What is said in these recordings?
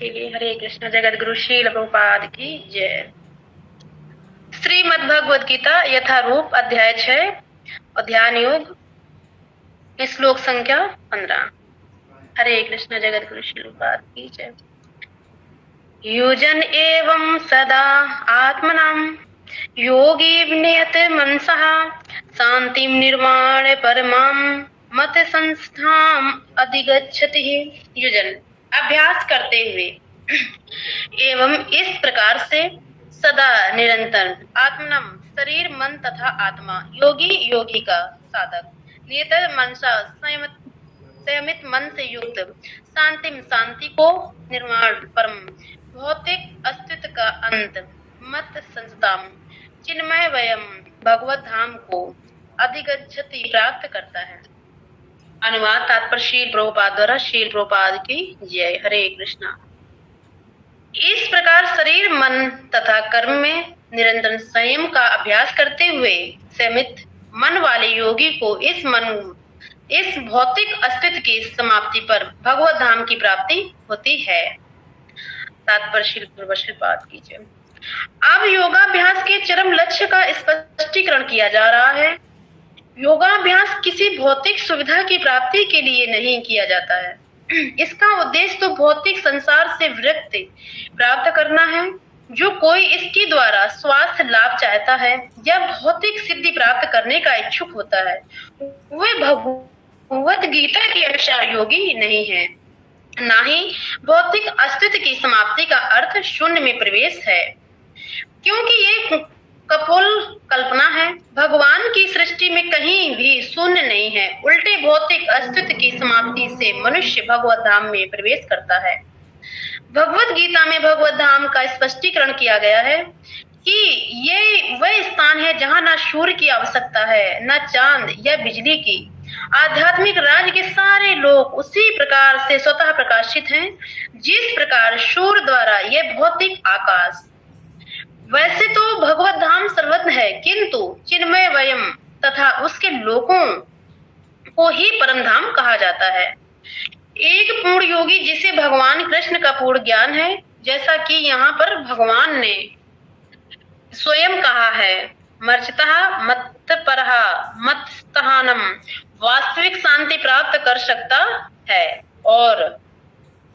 के लिए। हरे कृष्ण। जगत गुरु श्रील प्रभुपाद की जय। श्रीमद् भगवद गीता यथारूप अध्याय 6 और ध्यान योग श्लोक संख्या 15। हरे कृष्ण। जगत गुरु श्रील प्रभुपाद की जय। युजन एवं सदा आत्मनां योगी विनयत मनसः शांतिं निर्माण परमां मत संस्थाम अधिगच्छति। युजन अभ्यास करते हुए एवं इस प्रकार से सदा निरंतर आत्मनम शरीर मन तथा आत्मा योगी योगी का साधक नियत मनसा संयमित मन से युक्त शांतिम शांति को निर्माण परम भौतिक अस्तित्व का अंत मत संस्थाम चिन्मय वयम भगवत धाम को अधिगच्छति प्राप्त करता है। अनुवाद तात्पर्य श्रील प्रभुपाद द्वारा। श्रील प्रभुपाद की जय। हरे कृष्णा। इस प्रकार शरीर मन तथा कर्म में निरंतर संयम का अभ्यास करते हुए संयमित मन वाले योगी को इस भौतिक अस्तित्व की समाप्ति पर भगवत धाम की प्राप्ति होती है। तात्पर्य श्रील प्रभुपाद की जय। अब योगाभ्यास के चरम लक्ष्य का स्पष्टीकरण किया जा रहा है। योगाभ्यास किसी भौतिक सुविधा की प्राप्ति के लिए नहीं किया जाता है। इसका उद्देश्य तो भौतिक संसार से विरक्ति प्राप्त करना है। जो कोई इसके द्वारा स्वास्थ्य लाभ चाहता है या भौतिक सिद्धि प्राप्त करने का इच्छुक होता है वह भगवत गीता के अनुसार योगी नहीं है। ना ही भौतिक अस्तित्व की समाप्ति का अर्थ शून्य में प्रवेश है, क्योंकि ये कपोल कल्पना है। भगवान की सृष्टि में कहीं भी शून्य नहीं है। उल्टे भौतिक अस्तित्व की समाप्ति से मनुष्य भगवत धाम में प्रवेश करता है। भगवत गीता में भगवत धाम का स्पष्टीकरण किया गया है कि ये वह स्थान है जहाँ न सूर्य की आवश्यकता है न चांद या बिजली की। आध्यात्मिक राज्य के सारे लोग उसी प्रकार से स्वतः प्रकाशित हैं जिस प्रकार सूर्य द्वारा यह भौतिक आकाश। वैसे तो भगवत धाम सर्वत्र है, किंतु चिन्मय वयम तथा उसके लोगों को ही परम धाम कहा जाता है। एक पूर्ण योगी जिसे भगवान कृष्ण का पूर्ण ज्ञान है, जैसा कि यहाँ पर भगवान ने स्वयं कहा है, मर्चतः मत परहा मत स्थानम वास्तविक शांति प्राप्त कर सकता है और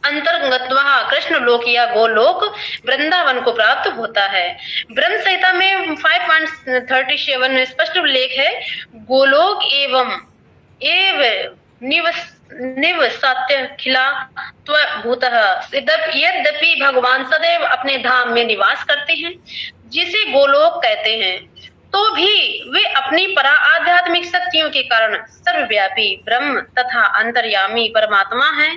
अंतर्गतः कृष्ण लोक या गोलोक वृंदावन को प्राप्त होता है। ब्रह्म संहिता में 5.37 में स्पष्ट उल्लेख है, गोलोक एवं निवसत्य खिला भूतः। यद्यपि भगवान सदैव अपने धाम में निवास करते हैं जिसे गोलोक कहते हैं, तो भी वे अपनी परा आध्यात्मिक शक्तियों के कारण सर्वव्यापी ब्रह्म तथा अंतर्यामी परमात्मा हैं।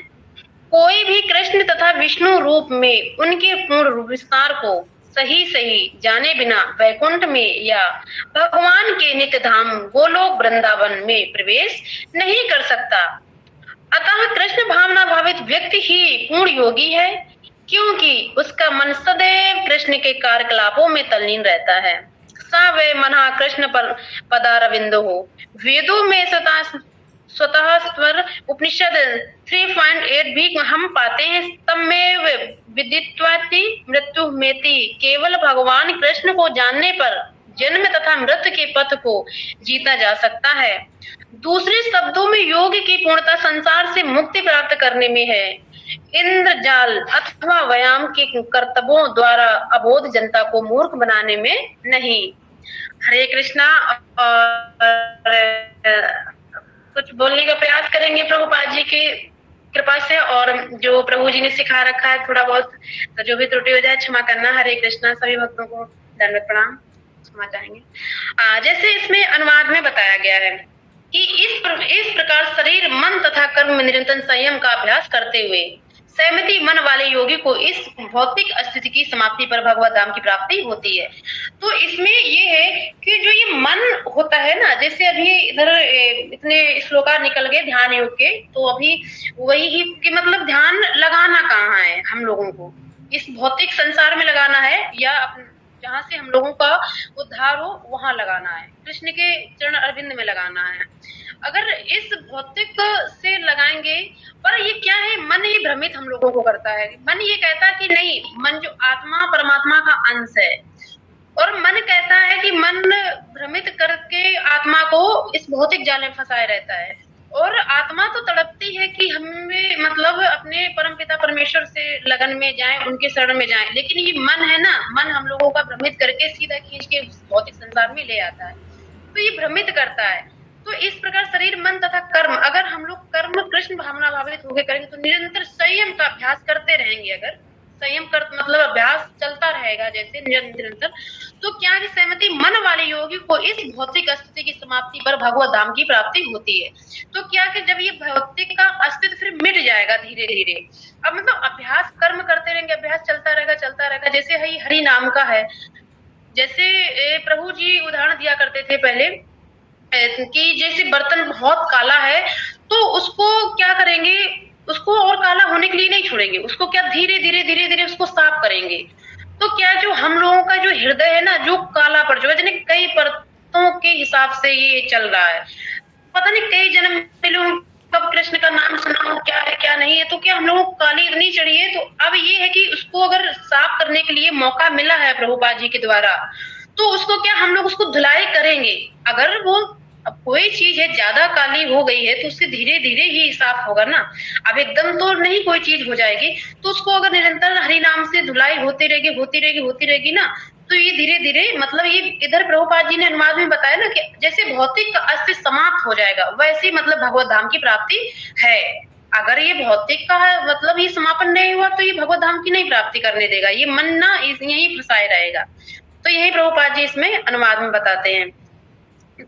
कोई भी कृष्ण तथा विष्णु रूप में उनके पूर्ण रूप विस्तार को सही जाने बिना वैकुंठ में या भगवान के नित्य धाम गोलोक वृंदावन में प्रवेश नहीं कर सकता। अतः कृष्ण भावना भावित व्यक्ति ही पूर्ण योगी है, क्योंकि उसका मन सदैव कृष्ण के कार्यकलापों में तल्लीन रहता है। सा वे मना कृष्ण पर पदारविंदो हो। वेदों में स्वतः स्वर उपनिषद 3.8 भी हम पाते हैं, तमेव विदित्वाति मृत्यु मेति। केवल भगवान कृष्ण को जानने पर जन्म तथा मृत्यु के पथ को जीता जा सकता है। दूसरे शब्दों में योग की पूर्णता संसार से मुक्ति प्राप्त करने में है, इंद्रजाल अथवा व्यायाम के कर्तव्यों द्वारा अबोध जनता को मूर्ख बनाने में नहीं। हरे कृष्णा। और कुछ बोलने का प्रयास करेंगे प्रभुपाद जी की कृपा से, और जो प्रभु जी ने सिखा रखा है थोड़ा बहुत, तो जो भी त्रुटि हो जाए क्षमा करना। हरे कृष्णा। सभी भक्तों को दंडवत प्रणाम। क्षमा चाहेंगे। जैसे इसमें अनुवाद में बताया गया है कि इस प्रकार शरीर मन तथा कर्म में निरंतर संयम का अभ्यास करते हुए सहमति मन वाले योगी को इस भौतिक अस्तित्व की समाप्ति पर भगवत धाम की प्राप्ति होती है। तो इसमें ये है कि जो ये मन होता है ना, जैसे अभी इधर इतने श्लोकार निकल गए ध्यान योग के, तो अभी वही ही कि मतलब ध्यान लगाना कहाँ है हम लोगों को, इस भौतिक संसार में लगाना है या जहाँ से हम लोगों का उद्धार हो वहां लगाना है, कृष्ण के चरण अरविंद में लगाना है। अगर इस भौतिक से लगाएंगे, पर ये क्या है, मन ही भ्रमित हम लोगों को करता है। मन ये कहता है कि नहीं, मन जो आत्मा परमात्मा का अंश है, और मन कहता है कि मन भ्रमित करके आत्मा को इस भौतिक जाल में फंसाए रहता है। और आत्मा तो तड़पती है कि हमें मतलब अपने परमपिता परमेश्वर से लगन में जाएं, उनके शरण में जाएं, लेकिन ये मन है ना, मन हम लोगों का भ्रमित करके सीधा खींच के भौतिक संसार में ले आता है, तो ये भ्रमित करता है। तो इस प्रकार शरीर, मन तथा कर्म, अगर हम लोग कर्म कृष्ण भावना भावित होकर करेंगे तो निरंतर संयम का अभ्यास करते रहेंगे। अगर संयम कर मतलब अभ्यास चलता रहेगा जैसे निरंतर, तो क्या है, सहमति मन वाले योगी को इस भौतिक अस्तित्व की समाप्ति पर भगवत धाम की प्राप्ति होती है। तो क्या कि जब ये भौतिक का अस्तित्व फिर मिट जाएगा धीरे धीरे, अब मतलब अभ्यास कर्म करते रहेंगे, अभ्यास चलता रहेगा। जैसे हरि नाम का है, जैसे प्रभु जी उदाहरण दिया करते थे पहले कि जैसे बर्तन बहुत काला है तो उसको क्या करेंगे, उसको और काला होने के लिए नहीं छोड़ेंगे, उसको क्या धीरे धीरे उसको साफ करेंगे। तो क्या जो हम लोगों का जो हृदय है ना, जो काला पड़ चुका है, कई परतों के हिसाब से ये चल रहा है, पता नहीं कई जन्म में लोग कब कृष्ण का नाम सुना हो, क्या है क्या नहीं है, तो क्या हम लोगों को काली इतनी चढ़ी है। तो अब ये है कि उसको अगर साफ करने के लिए मौका मिला है प्रभुपाद जी के द्वारा, तो उसको क्या हम लोग उसको धुलाई करेंगे। अगर वो अब कोई चीज है ज्यादा काली हो गई है तो उससे धीरे धीरे ही साफ होगा ना, अब एकदम तो नहीं कोई चीज हो जाएगी। तो उसको अगर निरंतर हरि नाम से धुलाई होती रहेगी ना, तो ये धीरे धीरे मतलब ये इधर प्रभुपाद जी ने अनुवाद में बताया ना कि जैसे भौतिक का अस्तित्व समाप्त हो जाएगा, वैसे मतलब भगवत धाम की प्राप्ति है। अगर ये भौतिक का मतलब ये समापन नहीं हुआ तो ये भगवत धाम की नहीं प्राप्ति करने देगा, ये मन ना यही फंसाए रहेगा। तो यही प्रभुपाद जी इसमें अनुवाद में बताते हैं।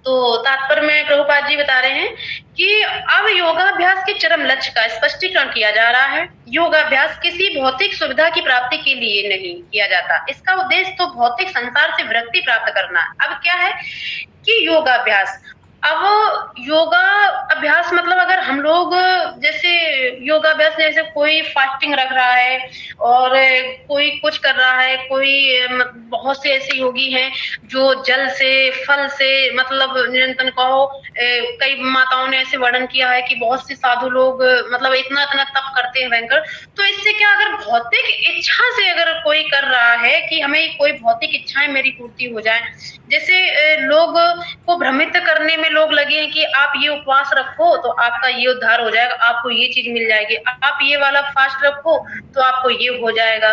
तो तात्पर्य में प्रभुपाद जी बता रहे हैं कि अब योगाभ्यास के चरम लक्ष्य का स्पष्टीकरण किया जा रहा है। योगाभ्यास किसी भौतिक सुविधा की प्राप्ति के लिए नहीं किया जाता, इसका उद्देश्य तो भौतिक संसार से विरक्ति प्राप्त करना। अब क्या है कि योगाभ्यास, अब योगा अभ्यास मतलब अगर हम लोग जैसे योगाभ्यास, जैसे कोई फास्टिंग रख रहा है और कोई कुछ कर रहा है, कोई बहुत से ऐसे योगी हैं जो जल से फल से मतलब निरंतर कहो, कई माताओं ने ऐसे वर्णन किया है कि बहुत से साधु लोग मतलब इतना इतना तप करते हैं भयंकर। तो इससे क्या, अगर भौतिक इच्छा से अगर कोई कर रहा है कि हमें कोई भौतिक इच्छाएं मेरी पूर्ति हो जाए, जैसे लोग को भ्रमित करने में लोग लगे हैं कि आप ये उपवास रखो तो आपका ये उद्धार हो जाएगा, आपको ये चीज मिल जाएगी, आप ये वाला फास्ट रखो तो आपको ये हो जाएगा।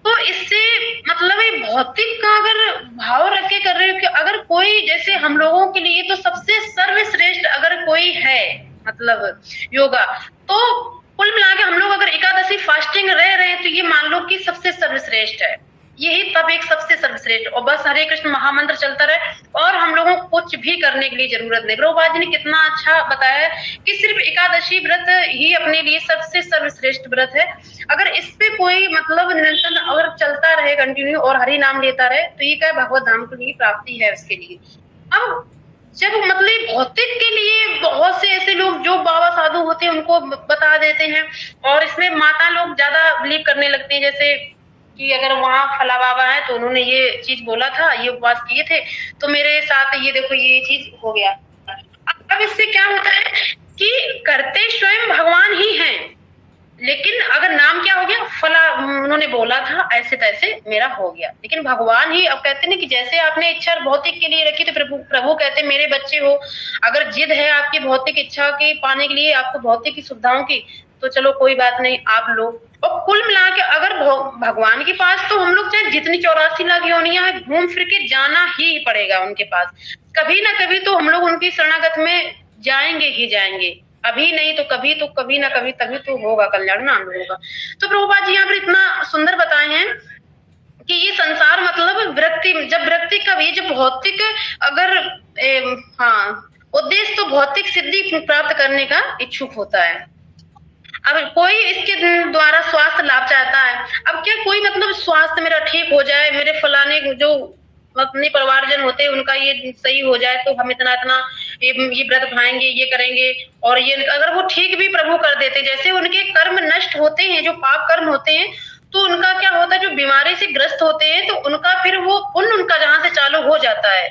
तो इससे मतलब ये भौतिक का अगर भाव रख के कर रहे हो कि अगर कोई जैसे हम लोगों के लिए तो सबसे सर्वश्रेष्ठ अगर कोई है मतलब योगा, तो कुल मिला के हम लोग अगर एकादशी फास्टिंग रह रहे हैं तो ये मान लो कि सबसे सर्वश्रेष्ठ है, यही तब एक सबसे सर्वश्रेष्ठ, और बस हरे कृष्ण महामंत्र चलता रहे और हम लोगों को कुछ भी करने के लिए जरूरत नहीं। प्रभुपाद जी ने कितना अच्छा बताया कि सिर्फ एकादशी व्रत ही अपने लिए सबसे सर्वश्रेष्ठ व्रत है। अगर इस पे कोई मतलब निरंतर अगर चलता रहे कंटिन्यू और हरि नाम लेता रहे तो ये क्या भगवत धाम के लिए प्राप्ति है उसके लिए। अब जब मतलब भौतिक के लिए बहुत से ऐसे लोग जो बाबा साधु होते हैं उनको बता देते हैं, और इसमें माता लोग ज्यादा बिलीव करने लगते हैं, जैसे कि अगर वहां फला बाबा है तो उन्होंने ये चीज बोला था, ये उपवास किए थे तो मेरे साथ ये देखो ये चीज हो गया। अब इससे क्या होता है कि करते स्वयं भगवान ही हैं, लेकिन अगर नाम क्या हो गया, फला उन्होंने बोला था ऐसे तैसे मेरा हो गया, लेकिन भगवान ही अब कहते हैं कि जैसे आपने इच्छा भौतिक के लिए रखी तो प्रभु कहते मेरे बच्चे हो, अगर जिद है आपकी भौतिक इच्छा के पाने के लिए, आपको भौतिक की सुविधाओं की, तो चलो कोई बात नहीं आप लो। और कुल मिला के अगर भगवान के पास तो हम लोग चाहे जितनी 84 लाख योनियां है घूम फिर के जाना ही पड़ेगा उनके पास, कभी ना कभी तो हम लोग उनकी शरणागत में जाएंगे ही जाएंगे, अभी नहीं तो कभी ना कभी तभी तो होगा कल्याण ना हम लोगों का। तो प्रभुपाद जी यहाँ पर इतना सुंदर बताए हैं कि ये संसार मतलब विरक्ति, जब विरक्ति का भी जब भौतिक अगर उद्देश्य तो भौतिक सिद्धि प्राप्त करने का इच्छुक होता है। अब कोई इसके द्वारा स्वास्थ्य लाभ चाहता है, अब क्या कोई मतलब स्वास्थ्य मेरा ठीक हो जाए, मेरे फलाने जो अपने परिवारजन होते हैं उनका ये सही हो जाए तो हम इतना इतना ये व्रत भाएंगे, ये करेंगे, और ये अगर वो ठीक भी प्रभु कर देते, जैसे उनके कर्म नष्ट होते हैं, जो पाप कर्म होते हैं तो उनका क्या होता है, जो बीमारी से ग्रस्त होते हैं तो उनका फिर वो पुण्य उनका जहां से चालू हो जाता है,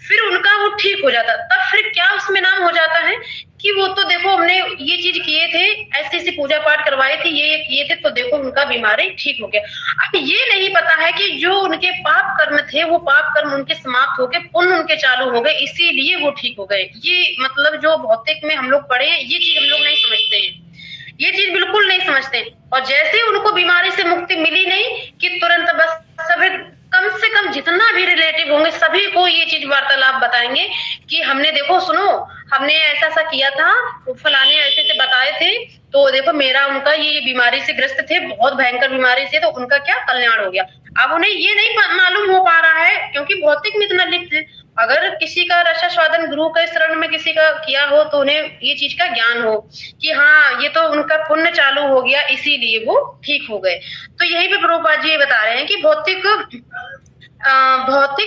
फिर उनका वो ठीक हो जाता है। तब फिर क्या उसमें नाम हो जाता है कि वो तो देखो हमने ये चीज किए थे, ऐसी ऐसी पूजा पाठ करवाए थे, ये किए थे, तो देखो उनका बीमारी ठीक हो गया। अब ये नहीं पता है कि जो उनके पाप कर्म थे वो पाप कर्म उनके समाप्त हो गए, पुण्य उनके चालू हो गए, इसीलिए वो ठीक हो गए। ये मतलब जो भौतिक में हम लोग पढ़े हैं ये चीज हम लोग नहीं समझते हैं, ये चीज बिल्कुल नहीं समझते। और जैसे उनको बीमारी से मुक्ति मिली नहीं कि तुरंत बस सभी कम से कम जितना भी रिलेटिव होंगे सभी को ये चीज वार्तालाप बताएंगे कि हमने देखो सुनो हमने ऐसा ऐसा किया था, फलाने ऐसे ऐसे बताए थे, तो देखो मेरा उनका ये बीमारी से ग्रस्त थे, बहुत भयंकर बीमारी से, तो उनका क्या कल्याण हो गया। अब उन्हें ये नहीं मालूम हो पा रहा है क्योंकि भौतिक में इतना लिप्त है। अगर किसी का रक्षा स्वादन गुरु के शरण में किसी का किया हो तो उन्हें ये चीज का ज्ञान हो कि हाँ ये तो उनका पुण्य चालू हो गया इसीलिए वो ठीक हो गए। तो यही पे प्रभुपाद जी ये बता रहे हैं कि भौतिक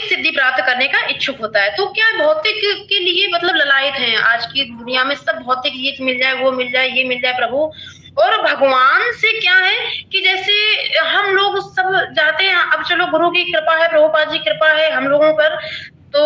सिद्धि प्राप्त करने का इच्छुक होता है। तो क्या भौतिक के लिए मतलब ललायत हैं आज की दुनिया में, सब भौतिक ये मिल जाए वो मिल जाए ये मिल जाए प्रभु। और भगवान से क्या है कि जैसे हम लोग सब जाते हैं, अब चलो गुरु की कृपा है, प्रभुपाद जी कृपा है हम लोगों पर, तो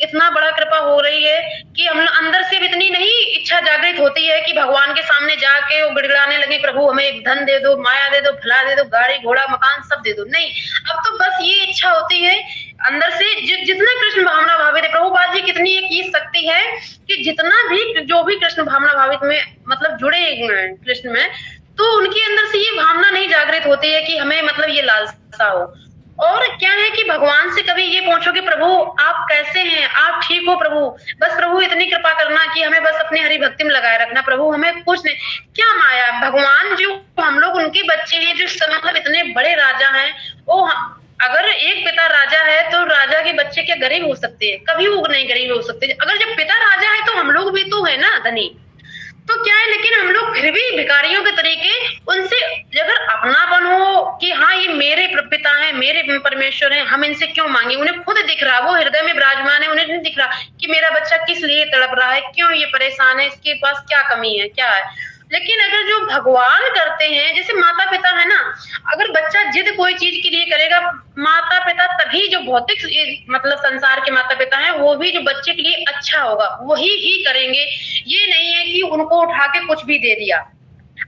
इतना बड़ा कृपा हो रही है कि हम अंदर से इतनी नहीं इच्छा जागृत होती है कि भगवान के सामने जाके वो गिड़गिड़ाने लगे प्रभु हमें धन दे दो, माया दे दो, फला दे दो, गाड़ी घोड़ा मकान सब दे दो। नहीं, अब तो बस ये इच्छा होती है अंदर से जितना कृष्ण भावना भावित है। प्रभुपाद जी कितनी एक ये शक्ति है कि जितना भी जो भी कृष्ण भावना भावित में मतलब जुड़े कृष्ण में, तो उनके अंदर से ये भावना नहीं जागृत होती है कि हमें मतलब ये लालसा हो। और क्या है कि भगवान से कभी ये पूछो कि प्रभु आप कैसे हैं, आप ठीक हो प्रभु, बस प्रभु इतनी कृपा करना कि हमें बस अपने हरि भक्ति में लगाए रखना प्रभु, हमें कुछ नहीं। क्या माया भगवान जो हम लोग उनके बच्चे हैं, जो मतलब इतने बड़े राजा हैं, वो अगर एक पिता राजा है तो राजा के बच्चे क्या गरीब हो सकते हैं? कभी वो नहीं गरीब हो सकते। अगर जब पिता राजा है तो हम लोग भी तो है ना धनी, तो क्या है, लेकिन हम लोग फिर भी भिखारियों के तरीके उनसे अगर अपनापन हो कि हाँ ये मेरे पिता हैं, मेरे परमेश्वर हैं, हम इनसे क्यों मांगे। उन्हें खुद दिख रहा, वो हृदय में विराजमान है, उन्हें नहीं दिख रहा कि मेरा बच्चा किस लिए तड़प रहा है, क्यों ये परेशान है, इसके पास क्या कमी है क्या है। लेकिन अगर जो भगवान करते हैं, जैसे माता पिता है ना, अगर बच्चा जिद कोई चीज के लिए करेगा, माता पिता तभी जो भौतिक मतलब संसार के माता पिता हैं वो भी जो बच्चे के लिए अच्छा होगा वही ही करेंगे। ये नहीं है कि उनको उठा के कुछ भी दे दिया।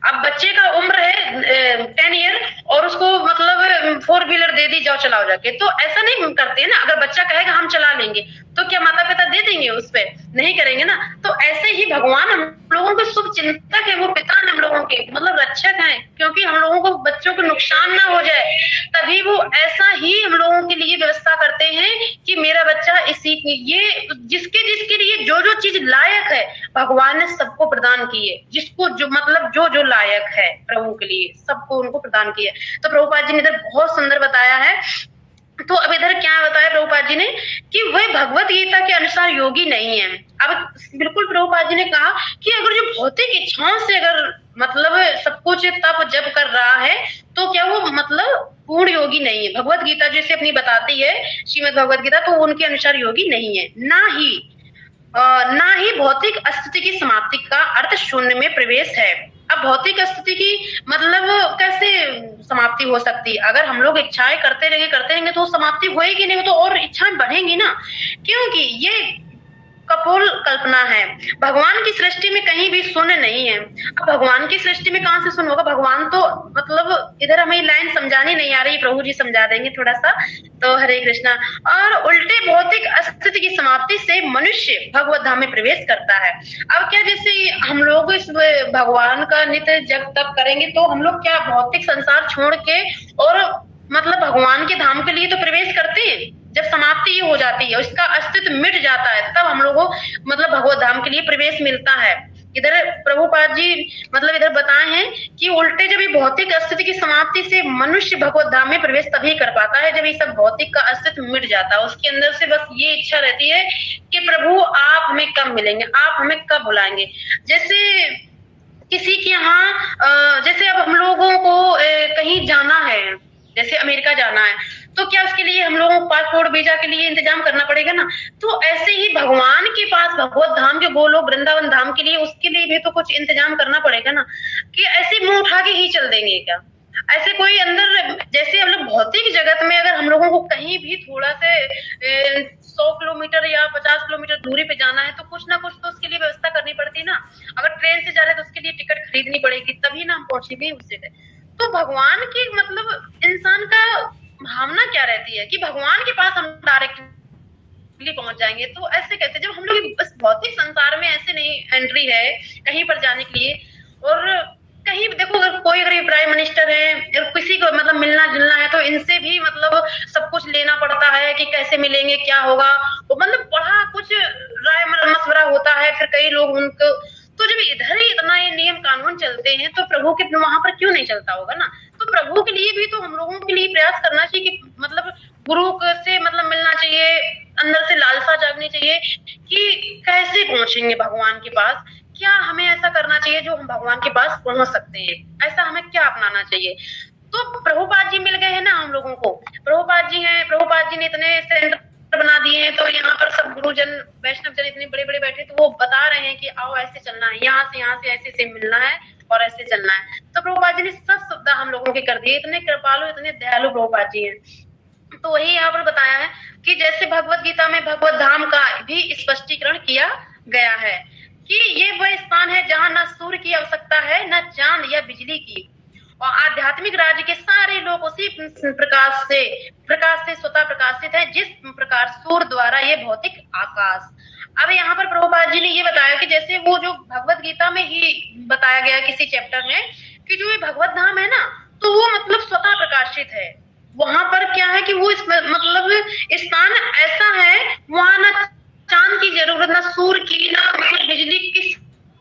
अब बच्चे का उम्र है 10 ईयर और उसको मतलब 4 व्हीलर दे दी, जाओ चलाओ जाके, तो ऐसा नहीं करते ना। अगर बच्चा कहेगा हम चला लेंगे तो क्या माता पिता दे देंगे उस पे? नहीं करेंगे ना। तो ऐसे ही भगवान हम लोगों के शुभ चिंतक है, वो पिता हम लोगों के मतलब रक्षक हैं, क्योंकि हम लोगों को बच्चों को नुकसान ना हो जाए तभी वो ऐसा ही हम लोगों के लिए व्यवस्था करते हैं कि मेरा बच्चा इसी ये जिसके लिए जो जो चीज लायक है भगवान ने सबको प्रदान की है, जिसको जो मतलब जो जो लायक है प्रभु के लिए सबको उनको प्रदान किया। तो प्रभुपाद जी ने इधर बहुत सुंदर बताया है। तो अब इधर क्या बताया प्रभुपाद जी ने कि वह भगवत गीता के अनुसार योगी नहीं है। अब बिल्कुल प्रभुपाद जी ने कहा कि अगर जो भौतिक इच्छाओं से अगर मतलब सब कुछ तप जप कर रहा है तो क्या वो मतलब पूर्ण योगी नहीं है। भगवत गीता जैसे अपनी बताती है श्रीमद् भगवत गीता, तो उनके अनुसार योगी नहीं है। ना ही भौतिक अस्तित्व की समाप्ति का अर्थ शून्य में प्रवेश है। अब भौतिक स्थिति की मतलब कैसे समाप्ति हो सकती है? अगर हम लोग इच्छाएं करते रहेंगे तो समाप्ति होएगी नहीं, वो तो और इच्छाएं बढ़ेंगी ना, क्योंकि ये कपोल कल्पना है। भगवान की सृष्टि में कहीं भी शून्य नहीं है। अब भगवान की सृष्टि में कहां से शून्य होगा? भगवान तो मतलब इधर हमें लाइन समझानी नहीं आ रही, प्रभु जी समझा देंगे थोड़ा सा। तो हरे कृष्णा। और उल्टे भौतिक अस्तित्व की समाप्ति से मनुष्य भगवत धाम में प्रवेश करता है। अब क्या जैसे हम लोग इस भगवान का नित्य जप तप करेंगे तो हम लोग क्या भौतिक संसार छोड़ के और मतलब भगवान के धाम के लिए तो प्रवेश करते हैं। जब समाप्ति हो जाती है, उसका अस्तित्व मिट जाता है, तब हम लोगों को मतलब भगवत धाम के लिए प्रवेश मिलता है। इधर प्रभुपाद जी मतलब इधर बताए हैं कि उल्टे जब ये भौतिक अस्तित्व की समाप्ति से मनुष्य भगवत धाम में प्रवेश तभी कर पाता है जब ये सब भौतिक का अस्तित्व मिट जाता है। उसके अंदर से बस ये इच्छा रहती है कि प्रभु आप हमें कब मिलेंगे, आप हमें कब बुलाएंगे। जैसे किसी के यहाँ जैसे अब हम लोगों को कहीं जाना है, जैसे अमेरिका जाना है, तो क्या उसके लिए हम लोगों को पासपोर्ट वीजा के लिए इंतजाम करना पड़ेगा ना। तो ऐसे ही भगवान के पास भगवत धाम के गोलोक वृंदावन धाम के लिए उसके लिए भी तो कुछ इंतजाम करना पड़ेगा ना, कि ऐसे मुंह उठा के ही चल देंगे क्या? ऐसे कोई अंदर, जैसे हम लोग भौतिक जगत में अगर हम लोगों को कहीं भी थोड़ा से 100 किलोमीटर या 50 किलोमीटर दूरी पे जाना है तो कुछ ना कुछ तो उसके लिए व्यवस्था करनी पड़ती है ना। अगर ट्रेन से जा रहे हैं तो उसके लिए टिकट खरीदनी पड़ेगी, तभी ना हम पहुंचेंगे उस जगह। तो भगवान की मतलब इंसान का भावना क्या रहती है कि भगवान के पास हम डायरेक्टली पहुंच जाएंगे, तो ऐसे कैसे, जब हम लोग इस भौतिक संसार में ऐसे नहीं एंट्री है कहीं पर जाने के लिए। और कहीं भी देखो, अगर कोई अगर प्राइम मिनिस्टर है, किसी को मतलब मिलना जुलना है तो इनसे भी मतलब सब कुछ लेना पड़ता है कि कैसे मिलेंगे, क्या होगा, वो मतलब बड़ा कुछ राय मशवरा होता है। फिर कई लोग उनको, तो जब इधर ही इतना ये नियम कानून चलते हैं तो प्रभु के वहां पर क्यों नहीं चलता होगा ना। तो प्रभु के लिए भी तो हम लोगों के लिए प्रयास करना चाहिए कि मतलब गुरु से मतलब मिलना चाहिए, अंदर से लालसा जागनी चाहिए कि कैसे पहुंचेंगे भगवान के पास, क्या हमें ऐसा करना चाहिए जो हम भगवान के पास पहुंच सकते हैं, ऐसा हमें क्या अपनाना चाहिए। तो प्रभुपाद जी मिल गए हैं ना हम लोगों को, प्रभुपाद जी हैं, प्रभुपाद जी ने इतने सेंटर बना दिए हैं, तो यहाँ पर सब गुरुजन वैष्णव जन इतने बड़े बड़े बैठे, तो वो बता रहे हैं कि आओ ऐसे चलना है, यहाँ से ऐसे ऐसे मिलना है और ऐसे चलना है। तो प्रभुपाद जी ने सब सुविधा हम लोगों के कर दी, इतने कृपालु इतने दयालु प्रभुपाद जी हैं। तो वही यहाँ पर बताया है कि जैसे भगवत गीता में भगवत धाम का भी स्पष्टीकरण किया गया है कि ये वह स्थान है जहाँ न सूर्य की आवश्यकता है, न चांद या बिजली की, और आध्यात्मिक राज्य के सारे लोग उसी प्रकाश से स्वतः प्रकाशित है, जिस प्रकार सूर्य द्वारा ये भौतिक आकाश। अब यहाँ पर प्रभुपाद जी ने ये बताया कि जैसे वो जो भगवत गीता में ही बताया गया किसी चैप्टर में कि जो ये भगवत धाम है ना, तो वो मतलब स्वतः प्रकाशित है। वहां पर क्या है कि वो मतलब स्थान ऐसा है, वहां ना चांद की जरूरत, ना सूर्य की, ना मतलब बिजली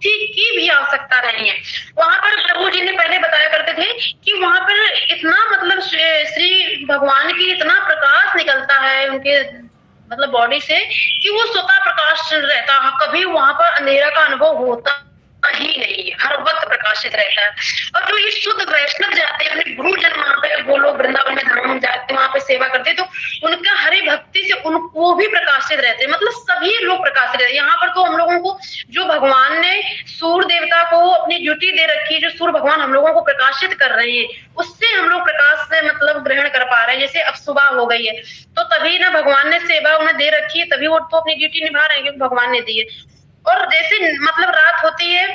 की भी आवश्यकता नहीं है। वहां पर प्रभु जी ने पहले बताया करते थे कि वहां पर इतना मतलब श्री भगवान की इतना प्रकाश निकलता है उनके मतलब बॉडी से कि वो स्वतः प्रकाश रहता है, कभी वहां पर अंधेरा का अनुभव होता ही नहीं, हर वक्त प्रकाशित रहता है। और जो ये शुद्ध वैष्णव जाते हैं अपने गुरुजन वहां पे, वो लोग वृंदावन में धाम जाते वहां पे सेवा करते, तो उनका हरि भक्ति से उनको भी प्रकाशित रहते, मतलब सभी लोग प्रकाशित रहते। यहाँ पर तो हम लोगों को जो भगवान ने सूर्य देवता को अपनी ड्यूटी दे रखी है, जो सूर्य भगवान हम लोगों को प्रकाशित कर रहे हैं, उससे हम लोग प्रकाश से मतलब ग्रहण कर पा रहे हैं। जैसे अब सुबह हो गई है तो तभी ना भगवान ने सेवा उन्हें दे रखी है, तभी वो तो अपनी ड्यूटी निभा रहे हैं क्योंकि भगवान ने दी है। और जैसे मतलब रात होती है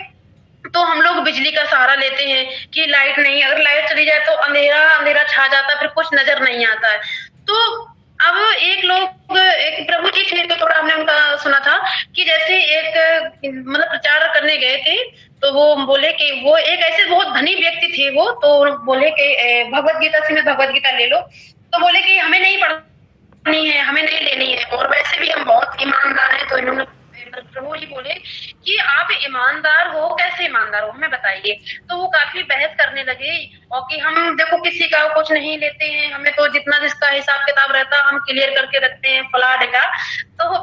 तो हम लोग बिजली का सहारा लेते हैं कि लाइट नहीं, अगर लाइट चली जाए तो अंधेरा अंधेरा छा जाता है, फिर कुछ नजर नहीं आता है। तो अब एक प्रभु जी थे, तो थोड़ा हमने उनका सुना था कि जैसे एक मतलब प्रचार करने गए थे, तो वो बोले कि वो एक ऐसे बहुत धनी व्यक्ति थे वो, तो बोले कि भगवत गीता से भगवत गीता ले लो, तो बोले कि हमें नहीं पढ़नी है, हमें नहीं लेनी है, और वैसे भी हम बहुत ईमानदार हैं। तो इन्होंने प्रभु जी बोले कि आप ईमानदार हो, कैसे ईमानदार हो हमें बताइए। तो वो काफी बहस करने लगे और कि हम देखो किसी का कुछ नहीं लेते हैं, हमें तो जितना जिसका हिसाब किताब रहता हम क्लियर करके रखते हैं फला ढका। तो वो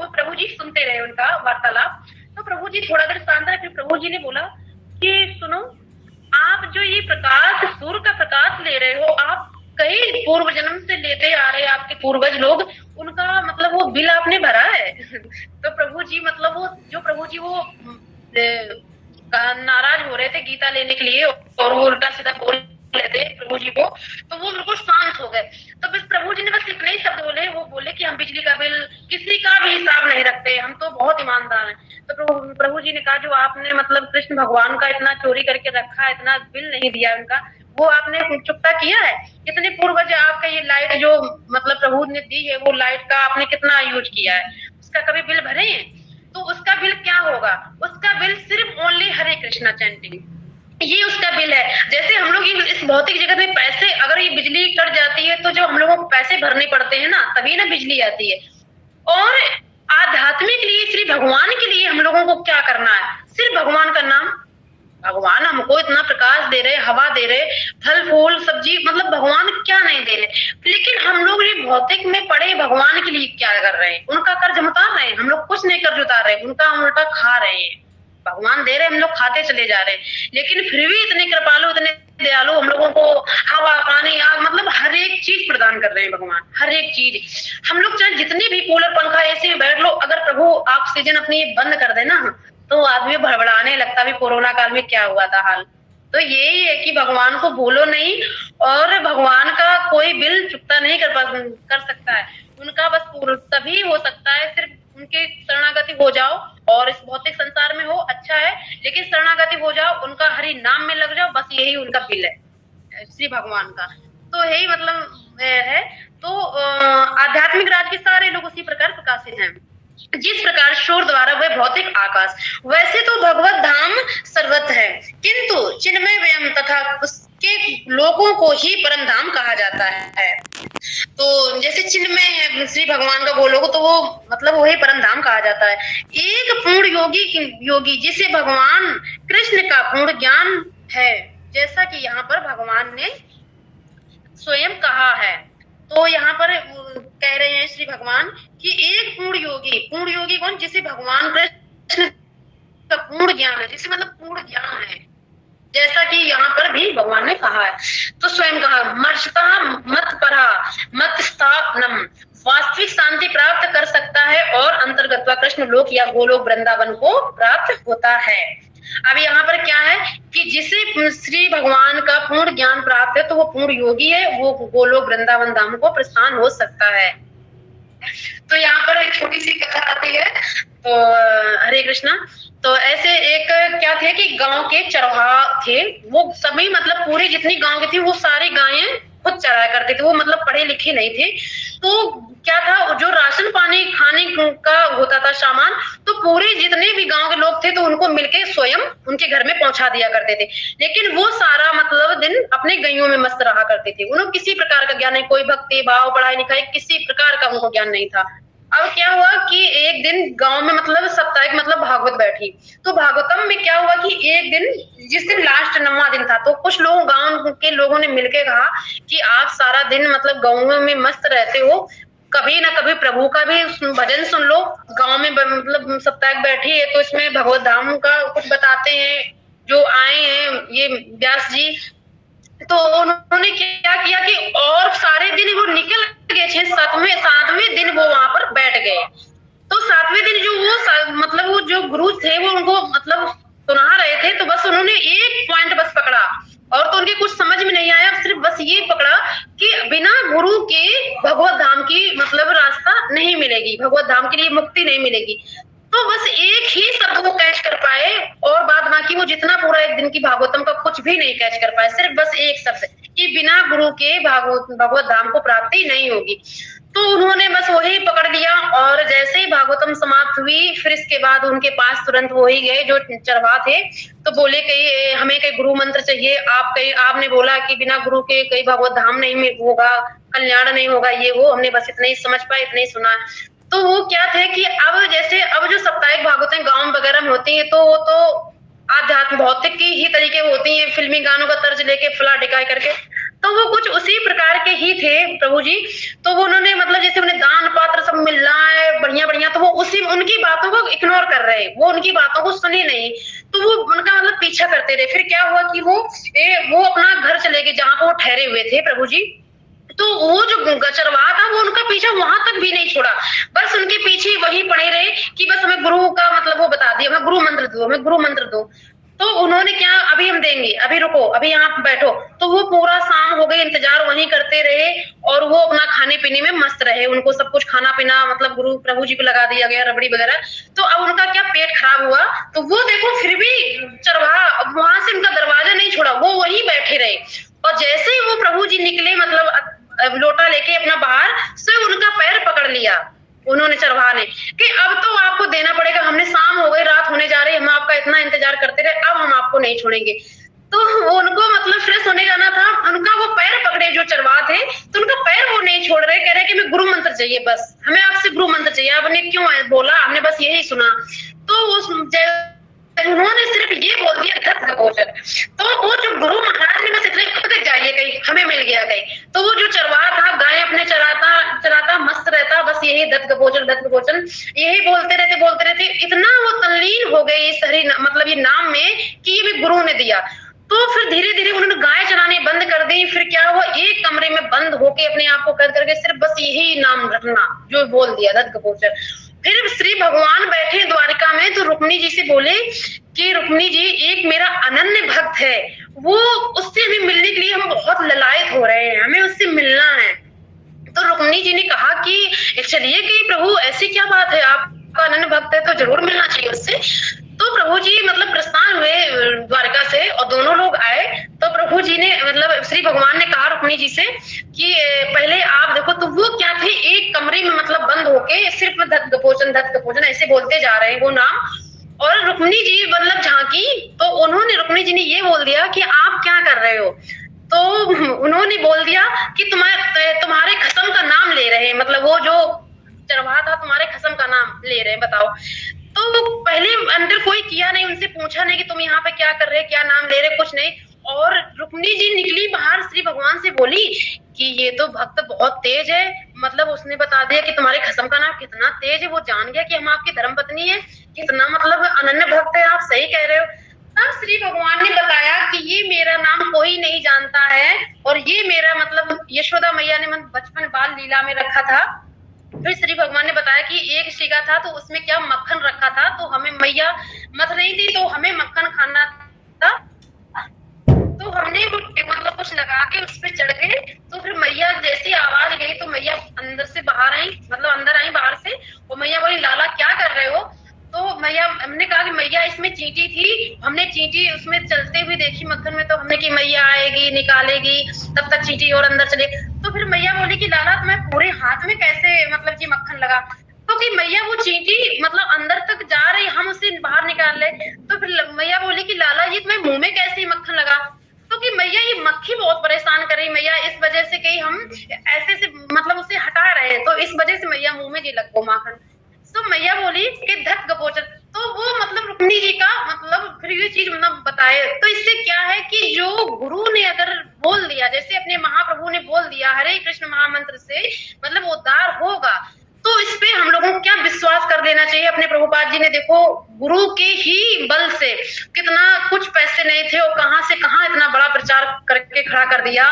प्रभु जी सुनते रहे उनका वार्तालाप। तो प्रभु जी थोड़ा देर शांत रहे, फिर प्रभु जी ने बोला कि सुनो, आप जो ये प्रकाश सूर्य का प्रकाश ले रहे हो, आप कई पूर्व जन्म से लेते आ रहे, आपके पूर्वज लोग, उनका मतलब वो बिल आपने भरा है। तो प्रभु जी मतलब वो जो प्रभु जी वो नाराज हो रहे थे गीता लेने के लिए और वो उल्टा सीधा बोल रहे थे प्रभु जी को, तो वो बिल्कुल शांत हो गए। तो बस प्रभु जी ने बस इतने ही शब्द बोले, वो बोले कि हम बिजली का बिल किसी का भी हिसाब नहीं रखते, हम तो बहुत ईमानदार हैं। तो प्रभु जी ने कहा जो आपने मतलब कृष्ण भगवान का इतना चोरी करके रखा, इतना बिल नहीं दिया उनका, वो आपने चुकता किया है? कितने पूर्वज आपका ये लाइट जो मतलब प्रभु ने दी है, वो लाइट का आपने कितना यूज किया है, उसका कभी बिल भरे हैं? तो उसका बिल क्या होगा? उसका बिल सिर्फ ओनली हरे कृष्णा चैंटिंग, ये उसका बिल है। जैसे हम लोग इस भौतिक जगत में पैसे, अगर ये बिजली कट जाती है तो जो हम लोगों को पैसे भरने पड़ते हैं ना, तभी ना बिजली आती है। और आध्यात्मिक लिए श्री भगवान के लिए हम लोगों को क्या करना है? सिर्फ भगवान का नाम। भगवान हमको इतना प्रकाश दे रहे, हवा दे रहे, फल फूल सब्जी, मतलब भगवान क्या नहीं दे रहे, लेकिन हम लोग ये भौतिक में पड़े भगवान के लिए क्या कर रहे हैं? उनका कर्ज हम उतार रहे हैं? हम लोग कुछ नहीं कर्ज उतार रहे, उनका हम उल्टा खा रहे हैं। भगवान दे रहे, हम लोग खाते चले जा रहे हैं, लेकिन फिर भी इतने कृपालु इतने दयालु, हम लोगों को हवा पानी आग मतलब हर एक चीज प्रदान कर रहे हैं भगवान, हर एक चीज। हम लोग चाहे जितने भी कूलर पंखा ऐसे में बैठ लो, अगर प्रभु ऑक्सीजन अपनी बंद कर देना तो आदमी भड़बड़ाने लगता। भी कोरोना काल में क्या हुआ था हाल, तो यही है कि भगवान को भूलो नहीं, और भगवान का कोई बिल चुकता नहीं कर सकता है। उनका बस तभी हो सकता है, सिर्फ उनके शरणागति हो जाओ, और इस भौतिक संसार में हो अच्छा है, लेकिन शरणागति हो जाओ, उनका हरि नाम में लग जाओ, बस यही उनका बिल है श्री भगवान का। तो यही मतलब है। तो आध्यात्मिक राज के सारे लोग उसी प्रकार प्रकाशित हैं। जिस प्रकार शोर द्वारा वह भौतिक आकाश, वैसे तो भगवत धाम सर्वत्र है, किंतु चिन्मय व्यम तथा उसके लोगों को ही परम धाम कहा जाता है। तो जैसे चिन्मय है श्री भगवान का गोलोक, तो वो मतलब वही परम धाम कहा जाता है। एक पूर्ण योगी जिसे भगवान कृष्ण का पूर्ण ज्ञान है, जैसा कि यहाँ पर भगवान ने स्वयं कहा है। तो यहाँ पर कह रहे हैं श्री भगवान कि एक पूर्ण योगी कौन? जिसे भगवान कृष्ण का पूर्ण ज्ञान है, जिसे मतलब पूर्ण ज्ञान है, जैसा कि यहाँ पर भी भगवान ने कहा है। तो स्वयं कहा मर्षता मत परा मत स्थापनम, वास्तविक शांति प्राप्त कर सकता है और अंतर्गत कृष्ण लोक या गोलोक वृंदावन को प्राप्त होता है। अब यहाँ पर क्या है कि जिसे श्री भगवान का पूर्ण ज्ञान प्राप्त है, तो वो पूर्ण योगी है, वो गोलोक वृंदावन धाम को प्रस्थान हो सकता है। तो यहाँ पर एक छोटी सी कथा आती है। तो हरे कृष्णा। तो ऐसे एक क्या थे कि गांव के चरवाहा थे, वो सभी मतलब पूरी जितनी गांव की थी वो सारी गायें खुद चराया करते थे, वो मतलब पढ़े लिखे नहीं थे। तो क्या था, जो राशन पानी खाने का होता था सामान, तो पूरे जितने भी गांव के लोग थे तो उनको मिलके स्वयं उनके घर में पहुंचा दिया करते थे। लेकिन वो सारा मतलब दिन अपने गैयों में मस्त रहा करते थे, उन्हें किसी प्रकार का ज्ञान नहीं, कोई भक्ति भाव पढ़ाई लिखाई किसी प्रकार का उनको ज्ञान नहीं था। अब क्या हुआ कि एक दिन गांव में मतलब साप्ताहिक मतलब भागवत बैठी, तो भागवतम में क्या हुआ कि एक दिन जिस दिन लास्ट 9वां दिन था, तो कुछ लोग गांव के लोगों ने मिलके कहा कि आप सारा दिन मतलब गाँव में मस्त रहते हो, कभी ना कभी प्रभु का भी भजन सुन लो। गांव में मतलब साप्ताहिक बैठी है तो इसमें भगवत धाम का कुछ बताते हैं, जो आए हैं ये व्यास जी। तो उन्होंने क्या किया कि और सारे दिन वो निकल गए, 7वें दिन वो वहां पर बैठ गए। तो 7वें दिन जो वो मतलब वो जो गुरु थे वो उनको मतलब सुना रहे थे, तो बस उन्होंने एक पॉइंट बस पकड़ा, और तो उनके कुछ समझ में नहीं आया, सिर्फ बस ये पकड़ा कि बिना गुरु के भगवत धाम की मतलब रास्ता नहीं मिलेगी, भगवत धाम के लिए मुक्ति नहीं मिलेगी। तो बस एक ही शब्द वो कैच कर पाए, और बाद बाकी वो जितना पूरा एक दिन की भागवतम का कुछ भी नहीं कैच कर पाए, सिर्फ बस एक शब्द कि बिना गुरु के भगवत धाम को प्राप्ति नहीं होगी। तो उन्होंने बस वही पकड़ लिया, और जैसे ही भागवतम समाप्त हुई फिर इसके बाद उनके पास तुरंत हो ही गए जो चरवाहा थे। तो बोले कि हमें कई गुरु मंत्र चाहिए, आपने बोला कि बिना गुरु के कई भगवत धाम नहीं होगा, कल्याण नहीं होगा, ये वो हमने बस इतना ही समझ पाए, इतना ही सुना। तो वो क्या थे कि अब जो साप्ताहिक भागवतें गांव वगैरह में होती है, तो वो तो आध्यात्म भौतिक की ही तरीके होती है, फिल्मी गानों का तर्ज लेके फला ढिकाई करके, तो वो कुछ उसी प्रकार के ही थे प्रभु जी। तो वो उन्होंने मतलब जैसे उन्हें दान पात्र सब मिल रहा है बढ़िया बढ़िया, तो वो उनकी बातों को इग्नोर कर रहे, वो उनकी बातों को सुनी नहीं, तो वो उनका मतलब पीछा करते रहे। फिर क्या हुआ कि वो अपना घर चले गए जहाँ पर वो ठहरे हुए थे प्रभु जी। तो वो जो चरवाहा था वो उनका पीछा वहां तक भी नहीं छोड़ा, बस उनके पीछे वही पड़े रहे कि बस हमें गुरु का मतलब वो बता दिया, हमें गुरु मंत्र दो, हमें गुरु मंत्र दो। तो उन्होंने क्या, अभी हम देंगे, अभी रुको, अभी यहाँ बैठो। तो वो पूरा शाम हो गई, इंतजार वहीं करते रहे, और वो अपना खाने पीने में मस्त रहे, उनको सब कुछ खाना पीना मतलब गुरु प्रभु जी को लगा दिया गया, रबड़ी वगैरह। तो अब उनका क्या पेट खराब हुआ, तो वो देखो फिर भी चरवाहा वहां से उनका दरवाजा नहीं छोड़ा, वो वहीं बैठे रहे। और जैसे ही वो प्रभु जी निकले मतलब लोटा लेके अपना बाहर से, उनका पैर पकड़ लिया उन्होंने चरवाहा ने कि अब तो आपको देना पड़ेगा, हमने शाम हो गई, रात होने जा रही, हम आपका इतना इंतजार करते रहे, अब हम आपको नहीं छोड़ेंगे। तो उनको मतलब फ्रेश होने जाना था, उनका वो पैर पकड़े जो चरवाहा थे, तो उनका पैर वो नहीं छोड़ रहे, कह रहे कि हमें गुरु मंत्र चाहिए, बस हमें आपसे गुरु मंत्र चाहिए। आपने क्यों बोला, हमने बस यही सुना। तो उन्होंने सिर्फ ये बोल दिया धर्म गोचर, तो वो जो गुरु महाराज ने बस इतने जाइए कहीं हमें मिल गया कहीं। तो वो जो चरवाहा था गाय अपने चराता मस्त रहता, बस यही दत्त गोचर यही बोलते रहते, इतना वो तल्लीन हो गए इस हरि मतलब ये नाम में कि ये भी गुरु ने दिया। तो फिर धीरे धीरे उन्होंने गाय चराने बंद कर दी। फिर क्या हुआ, एक कमरे में बंद होके अपने आप को कर करके सिर्फ बस यही नाम रखना जो बोल दिया दत्त गोचर। फिर श्री भगवान बैठे द्वारिका में, तो रुक्मिणी जी से बोले कि रुक्मिणी जी, एक मेरा अनन्य भक्त है, वो उससे हमें मिलने के लिए हम बहुत ललायत हो रहे हैं, हमें उससे मिलना है। तो रुक्मिणी जी ने कहा कि चलिए कि प्रभु ऐसी क्या बात है, आपका अनन्य भक्त है तो जरूर मिलना चाहिए उससे। तो प्रभु जी मतलब प्रस्थान हुए द्वारका से और दोनों लोग आए। तो प्रभु जी ने मतलब श्री भगवान ने कहा रुक्मिणी जी से कि पहले आप देखो। तो वो क्या थे, एक कमरे में मतलब बंद होके सिर्फ धत गपोचन ऐसे बोलते जा रहे हैं वो नाम। और रुक्मिणी जी मतलब झांकी तो उन्होंने रुक्मिणी जी ने ये बोल दिया कि आप क्या कर रहे हो। तो उन्होंने बोल दिया कि तुम्हारे खसम का नाम ले रहे हैं, मतलब वो जो चरवाहा था तुम्हारे खसम का नाम ले रहे हैं, बताओ। तो पहले अंदर कोई किया नहीं, उनसे पूछा नहीं कि तुम यहाँ पे क्या कर रहे, क्या नाम ले रहे, कुछ नहीं। और रुक्मिणी जी निकली बाहर, श्री भगवान से बोली कि ये तो भक्त बहुत तेज है, मतलब उसने बता दिया कि तुम्हारे खसम का नाम कितना तेज है, वो जान गया कि हम आपकी धर्मपत्नी है, कितना मतलब अनन्य भक्त है, आप सही कह रहे हो। तब श्री भगवान ने बताया कि ये मेरा नाम कोई नहीं जानता है और ये मेरा मतलब यशोदा मैया ने मन बचपन बाल लीला में रखा था। फिर श्री भगवान ने बताया कि एक शिगा था तो उसमें क्या मक्खन रखा था, तो हमें मैया मत नहीं थी तो हमें मक्खन खाना था, तो हमने मतलब कुछ लगा के उस पर चढ़ गए। तो फिर मैया जैसी आवाज गई तो मैया अंदर से बाहर आई, मतलब अंदर आई बाहर से। और मैया बोली लाला क्या कर रहे हो। तो मैया हमने कहा कि मैया इसमें चींटी थी, हमने चींटी उसमें चलते हुए देखी मक्खन में, तो हमने कि मैया आएगी निकालेगी तब तक चींटी और अंदर चले। तो फिर मैया बोली कि लाला तुम्हें पूरे हाथ में कैसे मतलब ये मक्खन लगा। तो कि मैया वो चींटी मतलब अंदर तक जा रही, हम उसे बाहर निकाल ले। तो फिर मैया बोली कि लाला ये तुम्हें मुंह में कैसे मक्खन लगा। तो कि मैया ये मक्खी बहुत परेशान कर रही मैया, इस वजह से कहीं हम ऐसे से मतलब उसे हटा रहे हैं, तो इस वजह से मैया मुंह में जी लग गो माखन। तो मैया बोली कि धत गपोचन। तो वो मतलब रुक्मिणी जी का मतलब फिर ये चीज मतलब बताए। तो इससे क्या है कि जो गुरु ने अगर बोल दिया, जैसे अपने महाप्रभु ने बोल दिया हरे कृष्ण महामंत्र से मतलब उद्धार होगा, तो इस पे हम लोगों को क्या विश्वास कर देना चाहिए। अपने प्रभुपाद जी ने देखो गुरु के ही बल से कितना, कुछ पैसे नहीं थे और कहां से कहां इतना बड़ा प्रचार करके खड़ा कर दिया।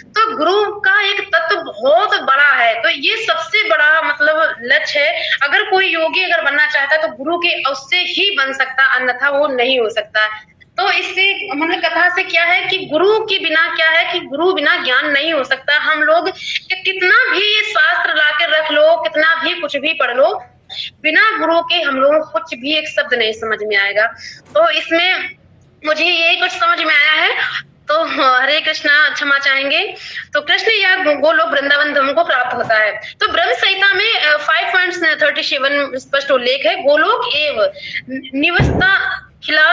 तो गुरु का एक तत्व बहुत बड़ा है, तो ये सबसे बड़ा मतलब लक्ष्य है। अगर कोई योगी अगर बनना चाहता है तो गुरु के उससे ही बन सकता, अन्यथा वो नहीं हो सकता। तो इससे मतलब कथा से क्या है कि गुरु के बिना क्या है कि गुरु बिना ज्ञान नहीं हो सकता। हम लोग कितना भी ये शास्त्र लाके रख लो, कितना भी कुछ भी पढ़ लो, बिना गुरु के हम लोगों को कुछ भी एक शब्द नहीं समझ में आएगा। तो इसमें मुझे यही कुछ समझ में आया है। तो हरे कृष्णा क्षमा चाहेंगे। तो कृष्ण या गोलोक वृंदावन धाम को प्राप्त होता है। तो ब्रह्म संहिता में 5.37 स्पष्ट उल्लेख है, गोलोक एव निवसता खिला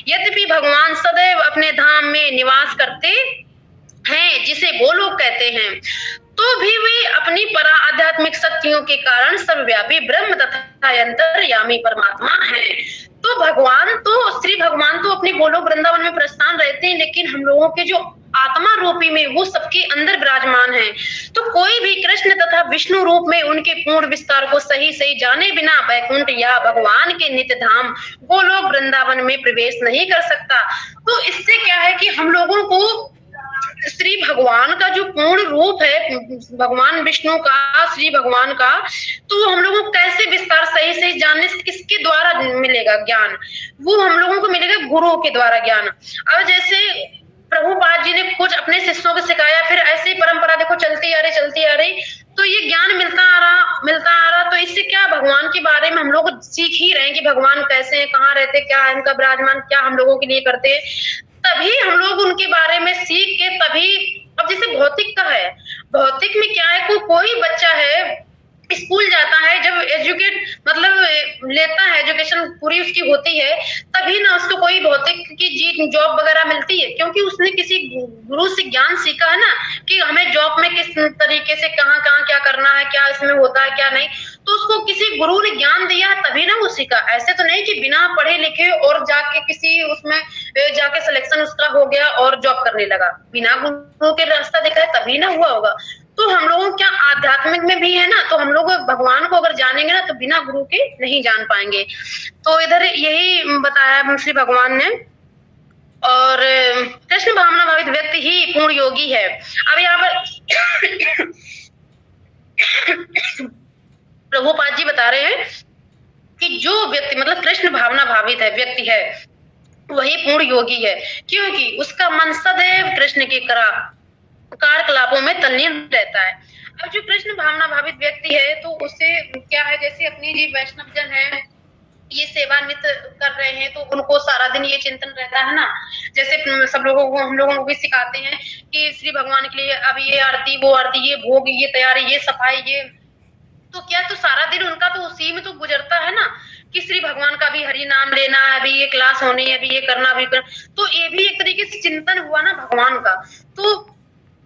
यद्यपि भगवान सदैव अपने धाम में निवास करते हैं जिसे गोलोक कहते हैं, तो भी वे अपनी परा आध्यात्मिक शक्तियों के कारण सर्वव्यापी ब्रह्म तथा अंतर्यामी परमात्मा है। तो भगवान तो श्री भगवान तो अपने गोलोक वृंदावन में प्रस्थान रहते हैं, लेकिन हम लोगों के जो आत्मा रूपी में वो सबके अंदर विराजमान है। तो कोई भी कृष्ण तथा विष्णु रूप में उनके पूर्ण विस्तार को सही सही जाने बिना वैकुंठ या भगवान के नित्य धाम गोलोक वृंदावन में प्रवेश नहीं कर सकता। तो इससे क्या है कि हम लोगों को श्री भगवान का जो पूर्ण रूप है, भगवान विष्णु का, श्री भगवान का, तो हम लोगों को कैसे विस्तार सही सही जानने से किसके द्वारा मिलेगा ज्ञान, वो हम लोगों को मिलेगा गुरु के द्वारा ज्ञान। अब जैसे प्रभुपाद जी ने कुछ अपने शिष्यों को सिखाया, फिर ऐसे ही परंपरा देखो चलती आ रही, तो ये ज्ञान मिलता आ रहा। तो इससे क्या भगवान के बारे में हम लोग सीख ही रहे हैं कि भगवान कैसे हैं, कहाँ रहते, क्या है इनका विराजमान, क्या हम लोगों के लिए करते हैं। तभी हम लोग उनके बारे में सीख के तभी, अब जैसे भौतिक का है, भौतिक में क्या है, कोई बच्चा है स्कूल जाता है, जब एजुकेट मतलब लेता है, एजुकेशन पूरी उसकी होती है, तभी ना उसको कोई भौतिक की जॉब वगैरह मिलती है, क्योंकि उसने किसी गुरु से ज्ञान सीखा है ना कि हमें जॉब में किस तरीके से कहाँ क्या करना है, क्या इसमें होता है क्या नहीं। तो उसको किसी गुरु ने ज्ञान दिया है तभी ना वो सीखा। ऐसे तो नहीं कि बिना पढ़े लिखे और जाके किसी उसमें जाके सिलेक्शन उसका हो गया और जॉब करने लगा, बिना गुरु के रास्ता देखा है तभी ना हुआ होगा। तो हम लोगों क्या आध्यात्मिक में भी है ना, तो हम लोग भगवान को अगर जानेंगे ना तो बिना गुरु के नहीं जान पाएंगे। तो इधर यही बताया श्री भगवान ने। और कृष्ण भावना भावित व्यक्ति ही पूर्ण योगी है। अब यहाँ पर प्रभुपाद जी बता रहे हैं कि जो व्यक्ति मतलब कृष्ण भावना भावित है व्यक्ति है वही पूर्ण योगी है, क्योंकि उसका मन सदैव कृष्ण के कार्यकलापों में तल्लीन रहता है। अब जो कृष्ण भावना भावित व्यक्ति है तो उससे क्या है, जैसे अपनी जी वैष्णव जन है ये सेवान्वित कर रहे हैं तो उनको सारा दिन ये चिंतन रहता है ना, जैसे सब लोगों को हम लोगों को भी सिखाते हैं कि श्री भगवान के लिए अब ये आरती वो आरती, ये भोग, ये तैयारी, ये सफाई, ये तो क्या तो सारा दिन उनका तो उसी में तो गुजरता है ना कि श्री भगवान का भी हरि नाम लेना, अभी ये क्लास होनी है, अभी ये करना, अभी तो ये भी एक तरीके से चिंतन हुआ ना भगवान का। तो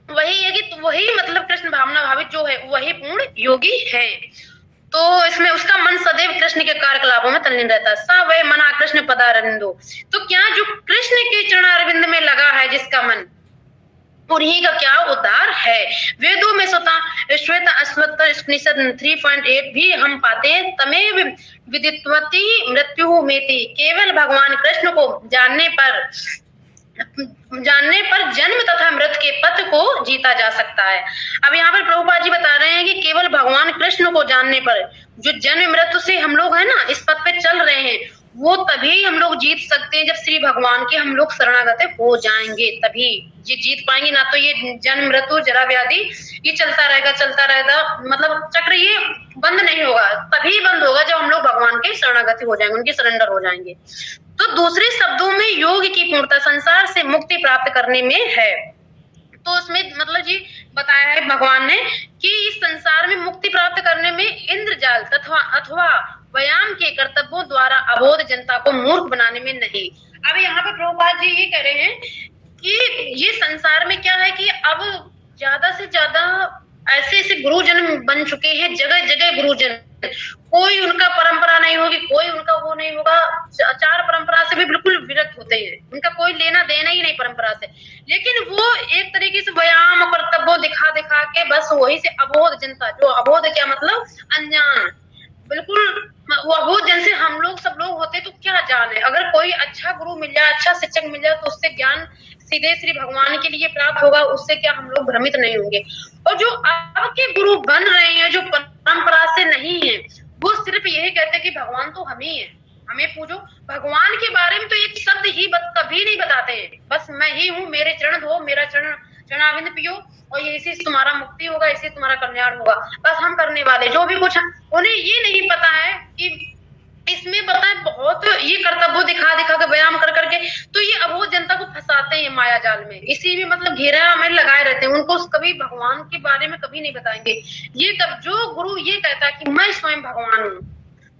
वही है कि वही मतलब कृष्ण भावना भावित जो है वही पूर्ण योगी है। तो इसमें उसका मन सदैव कृष्ण के कार्यकलापों में तल्लीन रहता है। सा वह मना कृष्ण पदारविंदो, तो क्या जो कृष्ण के चरणारविंद में लगा है जिसका मन, उन्हीं का क्या उद्धार है। वेदों में स्वतः श्वेत अश्वत्थ उपनिषद 3.8 भी हम पाते हैं, तमेव विदित्वति मृत्यु मेति, केवल भगवान कृष्ण को जानने पर जन्म तथा मृत्यु के पथ को जीता जा सकता है। अब यहाँ पर प्रभुपाद जी बता रहे हैं कि केवल भगवान कृष्ण को जानने पर जो जन्म मृत्यु से हम लोग है ना इस पथ पे चल रहे हैं वो तभी हम लोग जीत सकते हैं जब श्री भगवान के हम लोग शरणागत हो जाएंगे, तभी ये जीत पाएंगे। ना तो ये जन्म मृत्यु जरा व्याधि ये चलता रहेगा, मतलब चक्र ये बंद नहीं होगा, तभी बंद होगा जब हम लोग भगवान के शरणागत हो जाएंगे, उनके सरेंडर हो जाएंगे। तो दूसरे शब्दों में योग की पूर्णता संसार से मुक्ति प्राप्त करने में है। तो उसमें मतलब जी बताया है भगवान ने कि इस संसार में मुक्ति प्राप्त करने में इंद्रजाल अथवा व्यायाम के कर्तव्यों द्वारा अबोध जनता को मूर्ख बनाने में नहीं। अब यहाँ पे प्रभुपाद जी ये कह रहे हैं कि ये संसार में क्या है कि अब ज्यादा से ज्यादा ऐसे ऐसे गुरुजन बन चुके हैं, जगह जगह गुरुजन, कोई उनका परंपरा नहीं होगी, कोई उनका वो नहीं होगा, चार परंपरा से भी बिल्कुल विरक्त होते हैं, उनका कोई लेना देना ही नहीं परंपरा से, लेकिन वो एक तरीके से व्यायाम कर्तव्य दिखा दिखा के बस वही से अबोध जनता, जो अबोध क्या मतलब अनजान, बिल्कुल वो अबोध जन से हम लोग सब लोग होते तो क्या जाने, अगर कोई अच्छा गुरु मिल जाए, अच्छा शिक्षक मिल जाए तो उससे ज्ञान सीधे श्री भगवान के लिए प्राप्त होगा, उससे क्या हम लोग भ्रमित नहीं होंगे। और जो अब के गुरु बन रहे हैं जो परंपरा से नहीं है वो सिर्फ यही कहते हैं कि भगवान तो हम ही है, हमें पूजो, भगवान के बारे में तो एक शब्द ही कभी नहीं बताते हैं, बस मैं ही हूँ, मेरे चरण धो, मेरा चरणारविंद पियो और ये इसी से तुम्हारा मुक्ति होगा, इससे तुम्हारा कल्याण होगा, बस हम करने वाले जो भी कुछ, उन्हें ये नहीं पता है कि इसमें पता है बहुत ये कर्तव्य दिखा दिखा के व्यायाम कर करके तो ये अबोध जनता को फंसाते हैं माया जाल में, इसी में मतलब घेरा में लगाए रहते हैं, उनको कभी भगवान के बारे में कभी नहीं बताएंगे। ये तब जो गुरु ये कहता है कि मैं स्वयं भगवान हूँ,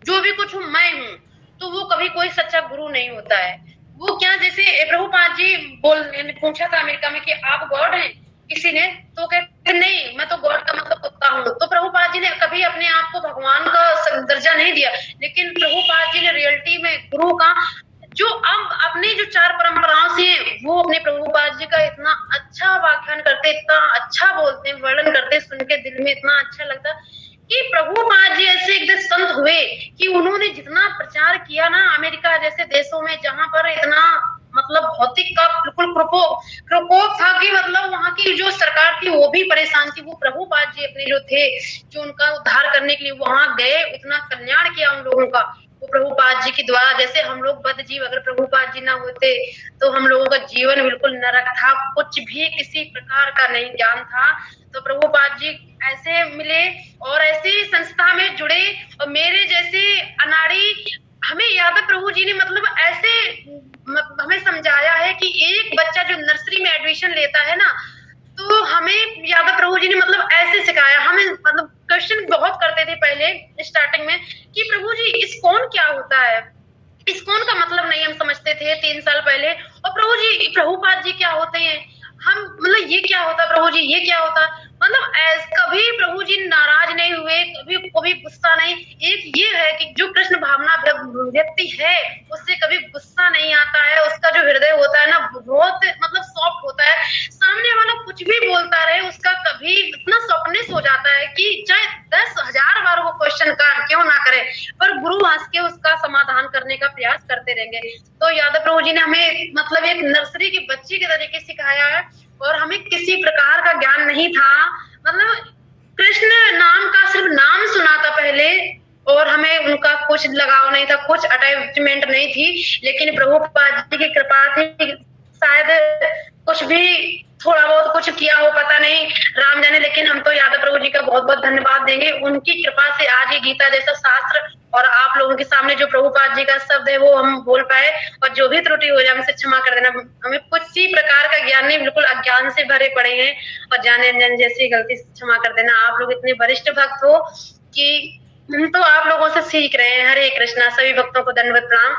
जो भी कुछ हूँ मैं हूँ, तो वो कभी कोई सच्चा गुरु नहीं होता है। वो क्या, जैसे प्रभुपाद जी पूछा था अमेरिका में कि आप गॉड हैं, किसी ने तो कहते नहीं मैं तो गॉड का मतलब कुत्ता हूँ, तो प्रभुपाद जी ने कभी अपने आप को भगवान का दर्जा नहीं दिया, लेकिन प्रभुपाद जी ने रियलिटी में गुरु का जो अब अपने जो चार परंपराओं से वो अपने प्रभुपाद जी का इतना अच्छा व्याख्यान करते, इतना अच्छा बोलते हैं, वर्णन करते, सुन के दिल में इतना अच्छा लगता कि प्रभुपाद जी ऐसे एकदम संत हुए कि उन्होंने जितना प्रचार किया ना अमेरिका जैसे देशों में जहां पर इतना मतलब भौतिक का बिल्कुल प्रकोप था कि मतलब वहां की जो सरकार थी वो भी परेशान थी, वो प्रभुपाद जी अपने जो थे जो उनका उद्धार करने के लिए वहां गए, इतना कल्याण किया उन लोगों का वो प्रभुपाद जी के द्वारा। जैसे हम लोग बद्ध जीव, अगर प्रभुपाद जी ना होते तो हम लोगों का जीवन बिल्कुल नरक था, कुछ भी किसी प्रकार का नहीं ज्ञान था, तो प्रभुपाद जी ऐसे मिले और ऐसी संस्था में जुड़े और मेरे जैसे अनाड़ी, हमें याद है प्रभु जी ने मतलब ऐसे हमें समझाया है कि एक बच्चा जो नर्सरी में एडमिशन लेता है ना, तो हमें याद है प्रभु जी ने मतलब ऐसे सिखाया, हमें मतलब क्वेश्चन बहुत करते थे पहले स्टार्टिंग में कि प्रभु जी इस्कॉन क्या होता है, इस्कॉन का मतलब नहीं हम समझते थे 3 साल पहले, और प्रभु जी प्रभुपाद जी क्या होते हैं, हम मतलब ये क्या होता प्रभु जी, ये क्या होता, मतलब कभी प्रभु जी नाराज नहीं हुए, कभी गुस्सा नहीं। एक ये है कि जो कृष्ण भावना व्यक्ति है उससे कभी गुस्सा नहीं आता है, उसका जो हृदय होता है ना बहुत मतलब सॉफ्ट होता है, सामने वाला कुछ भी बोलता रहे उसका कभी इतना सॉफ्टनेस हो जाता है कि चाहे 10,000 बार वो क्वेश्चन का क्यों ना करे पर गुरु हंस के उसका समाधान करने का प्रयास करते रहेंगे। तो यादव प्रभु जी ने हमें मतलब एक नर्सरी के बच्चे के तरीके सिखाया है और हमें किसी प्रकार का ज्ञान नहीं था, मतलब कृष्ण नाम का सिर्फ नाम सुना था पहले, और हमें उनका कुछ लगाव नहीं था, कुछ अटैचमेंट नहीं थी, लेकिन प्रभुपाद जी की कृपा थी। शायद कुछ भी थोड़ा बहुत कुछ किया हो, पता नहीं, राम जाने, लेकिन हम तो यादव प्रभु जी का बहुत बहुत धन्यवाद देंगे। उनकी कृपा से आज ये गीता जैसा शास्त्र और आप लोगों के सामने जो प्रभुपाद जी का शब्द है वो हम बोल पाए। और जो भी त्रुटि हो जाए हमसे क्षमा कर देना। हमें किसी प्रकार का ज्ञान नहीं, बिल्कुल अज्ञान से भरे पड़े हैं, और जाने अनजाने जैसी गलती से क्षमा कर देना। आप लोग इतने वरिष्ठ भक्त हो कि हम तो आप लोगों से सीख रहे हैं। हरे कृष्णा। सभी भक्तों को दंडवत प्रणाम।